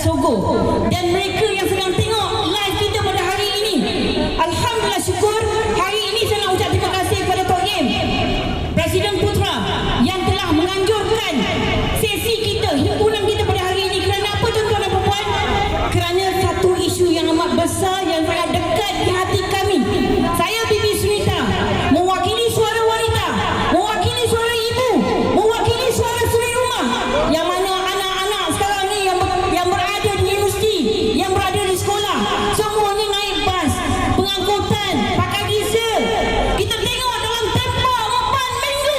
Sogo dan mereka yang sedang tengok live kita pada hari ini. Alhamdulillah, syukur hari ini saya nak ucap terima kasih kepada Tok Yim, Presiden Putra, yang telah menganjurkan sesi kita, himpunan kita pada hari ini. Kerana apa tuan-tuan dan puan? Kerana satu isu yang amat besar yang sangat dekat di hati kami. Saya Bibi Sunita mewakili suara wanita, mewakili suara ibu, mewakili suara suri rumah, yang mana anak-anak sekarang ni yang berada di universiti, yang berada di sekolah, semuanya naik bas, pengangkutan, pakai diesel. Kita tengok dalam tempoh 4 minggu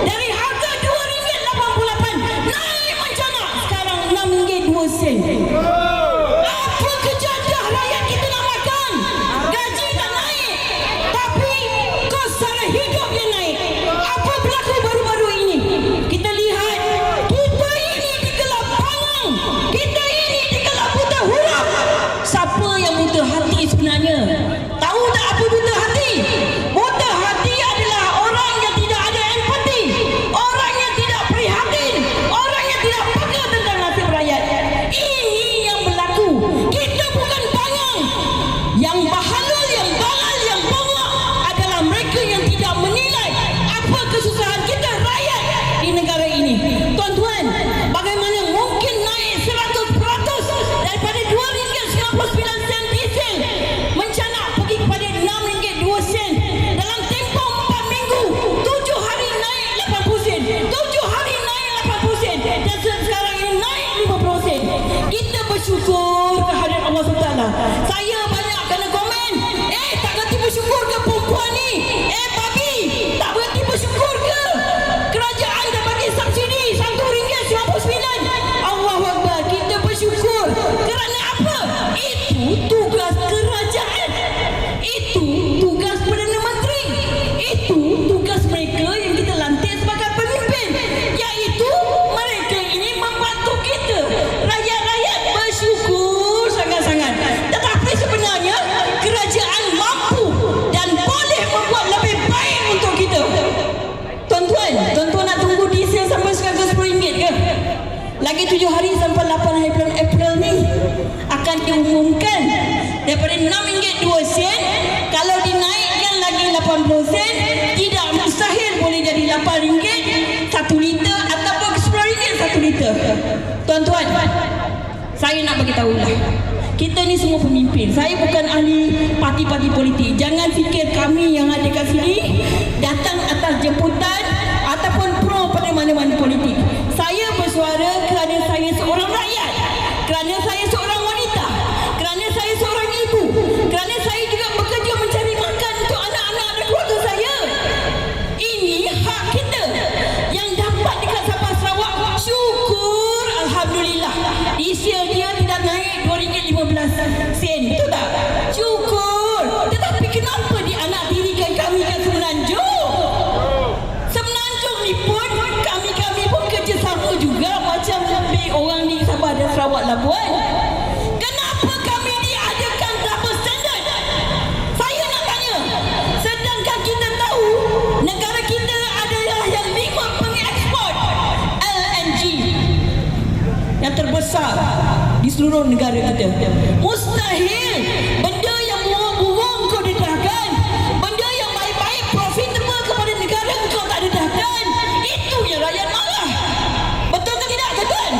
dari harga RM2.88 naik macam nak sekarang RM6.02. Apa kejadah rakyat kita nak makan? Gaji tak naik, tapi kos sara hidup yang naik. Apa berlaku baru-baru ini? Kita lihat, kita ini digelap pangang, kita ini digelap buta huruf. Siapa yang buta hati sebenarnya? Tahu tak apa buta hati? Buta hati adalah orang yang tidak ada empati, orang yang tidak prihatin, orang yang tidak peka tentang nasib rakyat. Ini yang berlaku. Kita bukan pangang. Yang bahalul, yang balal, yang bongok adalah mereka yang tidak menilai apa kesusahan kita rakyat di negara ini. Tuan-tuan, bagaimana mungkin naik 100% daripada RM2.99 diesel mencanak pergi kepada RM6.02 dalam tempoh 4 minggu. 7 hari naik 80 sen, 7 hari naik 80 sen, dan sekarang ini naik 50 sen. Kita bersyukur kehadirat Allah SWT. Saya banyak kena komen, tak berhenti bersyukur ke perempuan ni? Babi, tak berhenti bersyukur ke? Kerajaan dah bagi subsidi RM1.99. Allahu Akbar, kita bersyukur. Kerana apa? Itu tugas kerajaan, itu tugas Perdana Menteri, itu tugas mereka yang kita lantik sebagai pemimpin, iaitu mereka ini membantu kita. Rakyat-rakyat bersyukur sangat-sangat. Tetapi sebenarnya kerajaan mampu dan boleh membuat lebih baik untuk kita. Tuan-tuan nak tunggu diesel sampai RM110 ke? Lagi 7 hari sampai 8 bulan April ni akan diumumkan daripada RM6.02. Kalau dinaikkan lagi 80 sen, tidak mustahil boleh jadi RM8 1 liter ataupun RM10 1 liter. Tuan-tuan, saya nak bagi tahu lah, kita ni semua pemimpin. Saya bukan ahli parti-parti politik. Jangan fikir kami yang ada kat sini datang atas jemputan ataupun pro pada mana-mana politik. Saya bersuara kerana saya seorang rakyat, kerana saya seorang wanita, kerana saya seorang ibu, kerana saya juga bekerja mencari makan untuk anak-anak dan keluarga saya. Ini hak kita yang dapat dekat Sabah Sarawak. Syukur, alhamdulillah, diesel dia tidak naik RM2.15, betul tak? Syukur. Tetapi kenapa dianak dirikan kami kat Semenanjung? Semenanjung ni pun kami pun kerjasama juga macam lebih orang di Sabah dan Sarawak lah buat. Kenapa kami diadakan double standard? Saya nak tanya, sedangkan kita tahu negara kita adalah yang 5 pengekspor LNG yang terbesar di seluruh negara kita. Mustahil benda yang buruk-buruk kau dedahkan, benda yang baik-baik profitable kepada negara kau tak dedahkan. Itu yang rakyat marah. Betul ke tidak, tuan-tuan?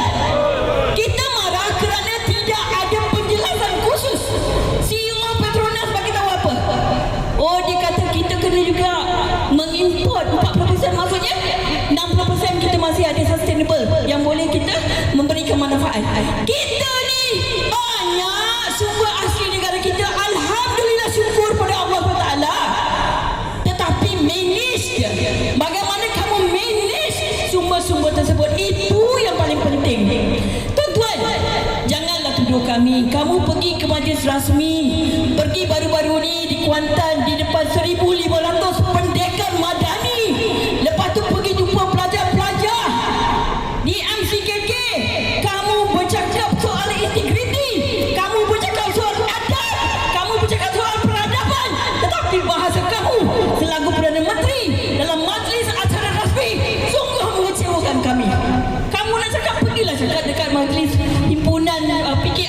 Kita marah kerana tidak ada penjelasan khusus. CEO Petronas bagi tahu apa? Oh, dia kata kita kena juga mengimport 40%, maksudnya 60% kita masih ada sustainable yang boleh kita memberikan manfaat. Kita ni banyak sumber asli negara kita. Alhamdulillah, syukur pada Allah SWT. Tetapi manage dia. Bagaimana kamu manage sumber-sumber tersebut, itu yang paling penting. Tuan-tuan, janganlah tuduh kami. Kamu pergi ke majlis rasmi, pergi baru-baru ni di Kuantan di depan 1,500 pendekar madani. Lepas tu pergi jumpa pelajar-pelajar di MCKK. Kamu bercakap soal integriti, kamu bercakap soal adab, kamu bercakap soal peradaban, tetapi bahasa kamu selaku Perdana Menteri dalam majlis acara rasmi sungguh mengecewakan kami. Kamu nak cakap, pergilah cakap dekat majlis himpunan PKK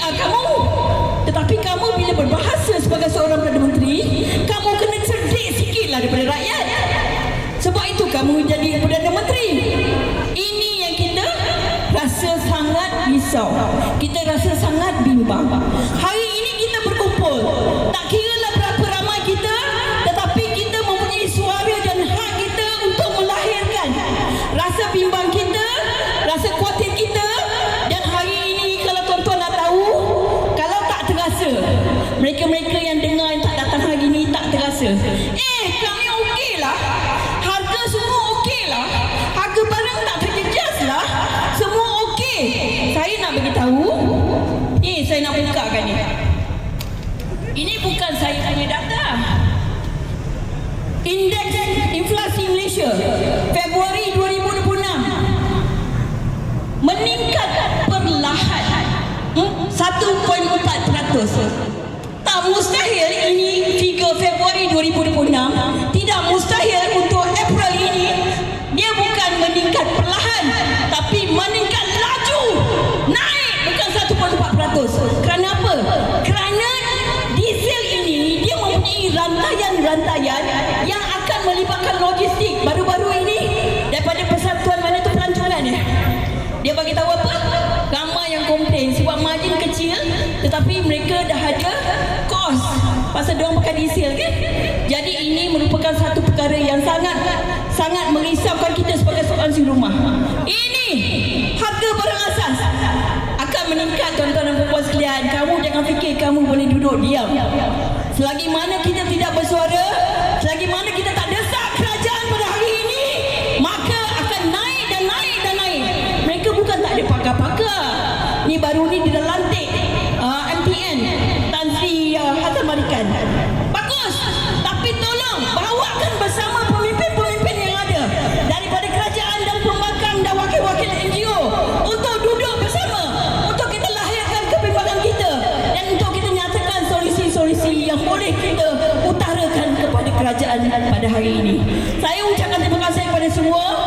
bimbang. Hari ini kita berkumpul, tak kiralah berapa ramai kita, tetapi kita mempunyai suara dan hak kita untuk melahirkan rasa bimbang kita, rasa khawatir kita. Dan hari ini kalau tuan-tuan nak tahu, kalau tak terasa, mereka-mereka yang dengar yang tak datang hari ini tak terasa, kami okey lah, harga semua okey lah, harga barang tak terjejas lah, semua okey. Saya nak beritahu, saya nak bukakan ni. Ini bukan saya punya data. Indeks inflasi Malaysia Februari 2026 meningkat perlahan 1.4%. Tak mustahil ini figure Februari 2026, tidak mustahil untuk April ini dia bukan meningkat perlahan tapi meningkat laju, naik bukan 1.4%. Kerana apa? Kerana diesel ini dia mempunyai rantaian-rantaian yang akan melibatkan logistik. Baru-baru ini daripada Persatuan mana tu Pelancongan dia bagi tahu apa? Ramai yang komplain sebab margin kecil tetapi mereka dah ada kos pasal diorang pakai diesel kan. Jadi ini merupakan satu perkara yang sangat merisaukan kita sebagai seorang si rumah. Ini harga barang asas akan meningkat, tuan-tuan dan puan sekalian. Kamu jangan fikir kamu boleh duduk diam. Selagi mana kita tidak bersuara, selagi mana kita tak desak kerajaan pada hari ini, maka akan naik dan naik dan naik. Mereka bukan tak ada pakar-pakar. Ni baru ni dia dah lantik MPN Tan Sri Hassan Malikan. Bagus. Tapi tolong bawakan bersama pemimpin-pemimpin yang ada daripada kerajaan dan pembangkang dan wakil-wakil NGO untuk duduk bersama, untuk kita lahirkan kebimbangan kita dan untuk kita nyatakan solusi-solusi yang boleh kita utarakan kepada kerajaan pada hari ini. Saya ucapkan terima kasih kepada semua.